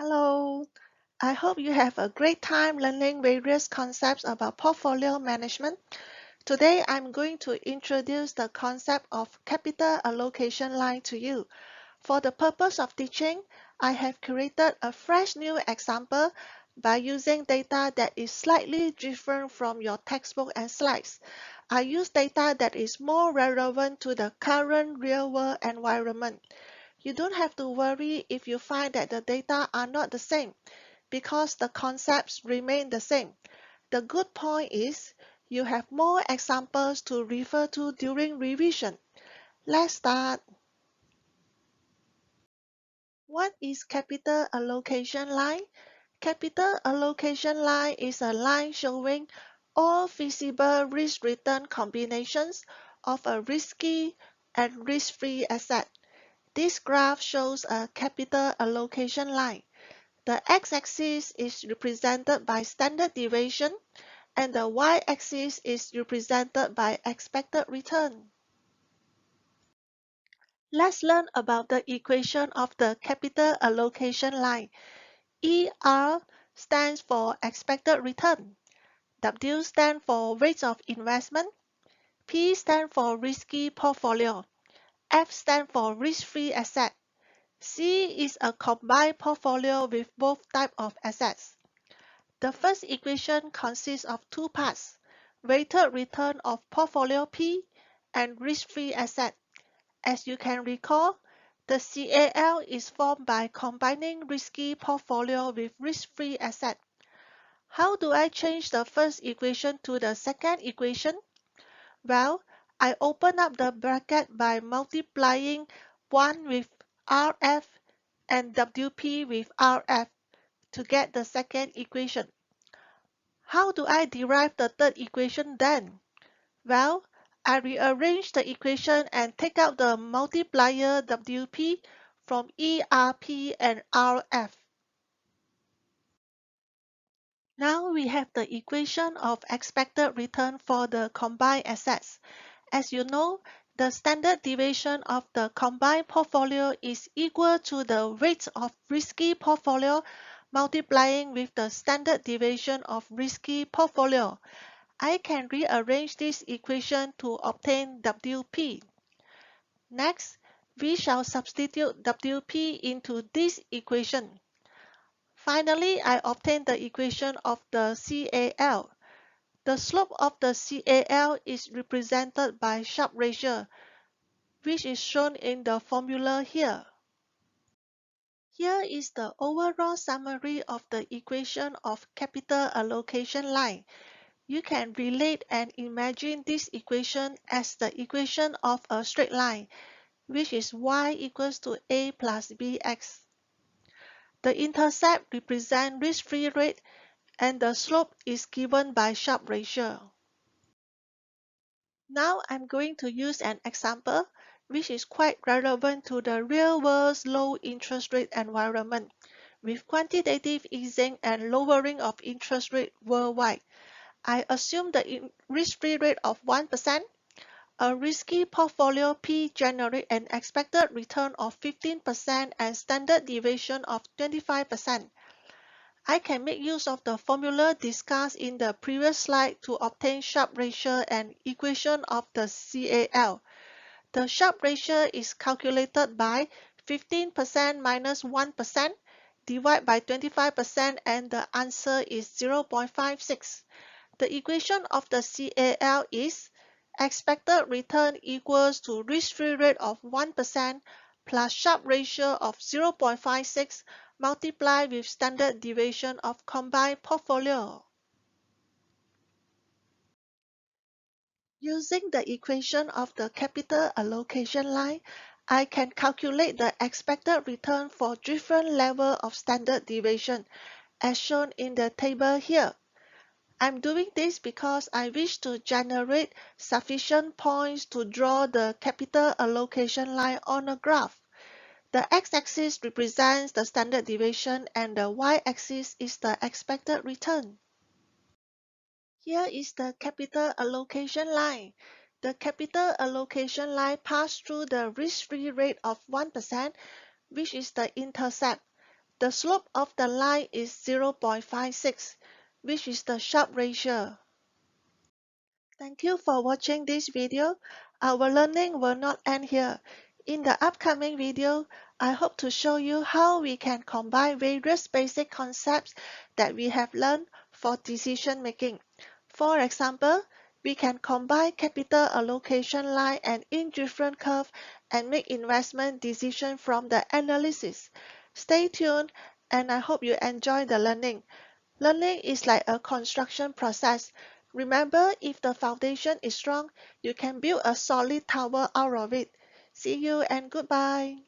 Hello, I hope you have a great time learning various concepts about portfolio management. Today, I'm going to introduce the concept of capital allocation line to you. For the purpose of teaching, I have created a fresh new example by using data that is slightly different from your textbook and slides. I use data that is more relevant to the current real-world environment. You don't have to worry if you find that the data are not the same, because the concepts remain the same. The good point is you have more examples to refer to during revision. Let's start. What is capital allocation line? Capital allocation line is a line showing all feasible risk-return combinations of a risky and risk-free asset. This graph shows a capital allocation line. The x-axis is represented by standard deviation and the y-axis is represented by expected return. Let's learn about the equation of the capital allocation line. ER stands for expected return. W stands for rate of investment. P stands for risky portfolio. F stands for risk-free asset. C is a combined portfolio with both types of assets. The first equation consists of two parts, weighted return of portfolio P and risk-free asset. As you can recall, the CAL is formed by combining risky portfolio with risk-free asset. How do I change the first equation to the second equation? Well, I open up the bracket by multiplying 1 with RF and WP with RF to get the second equation. How do I derive the third equation then? Well, I rearrange the equation and take out the multiplier WP from ERP and RF. Now we have the equation of expected return for the combined assets. As you know, the standard deviation of the combined portfolio is equal to the rate of risky portfolio multiplying with the standard deviation of risky portfolio. I can rearrange this equation to obtain WP. Next, we shall substitute WP into this equation. Finally, I obtain the equation of the CAL. The slope of the CAL is represented by Sharpe ratio, which is shown in the formula here. Here is the overall summary of the equation of capital allocation line. You can relate and imagine this equation as the equation of a straight line, which is y equals to a plus bx. The intercept represents risk-free rate and the slope is given by Sharpe ratio. Now I'm going to use an example which is quite relevant to the real-world low interest rate environment with quantitative easing and lowering of interest rate worldwide. I assume the risk-free rate of 1%. A risky portfolio P generates an expected return of 15% and standard deviation of 25%. I can make use of the formula discussed in the previous slide to obtain Sharpe ratio and equation of the CAL. The Sharpe ratio is calculated by 15% minus 1% divided by 25% and the answer is 0.56. The equation of the CAL is expected return equals to risk-free rate of 1% plus Sharpe ratio of 0.56 multiplied with standard deviation of combined portfolio. Using the equation of the capital allocation line, I can calculate the expected return for different levels of standard deviation, as shown in the table here. I'm doing this because I wish to generate sufficient points to draw the capital allocation line on a graph. The x-axis represents the standard deviation and the y-axis is the expected return. Here is the capital allocation line. The capital allocation line passes through the risk-free rate of 1%, which is the intercept. The slope of the line is 0.56, which is the Sharpe ratio. Thank you for watching this video. Our learning will not end here. In the upcoming video, I hope to show you how we can combine various basic concepts that we have learned for decision making. For example, we can combine capital allocation line and indifferent curve and make investment decision from the analysis. Stay tuned and I hope you enjoy the learning. Learning is like a construction process. Remember, if the foundation is strong, you can build a solid tower out of it. See you and goodbye.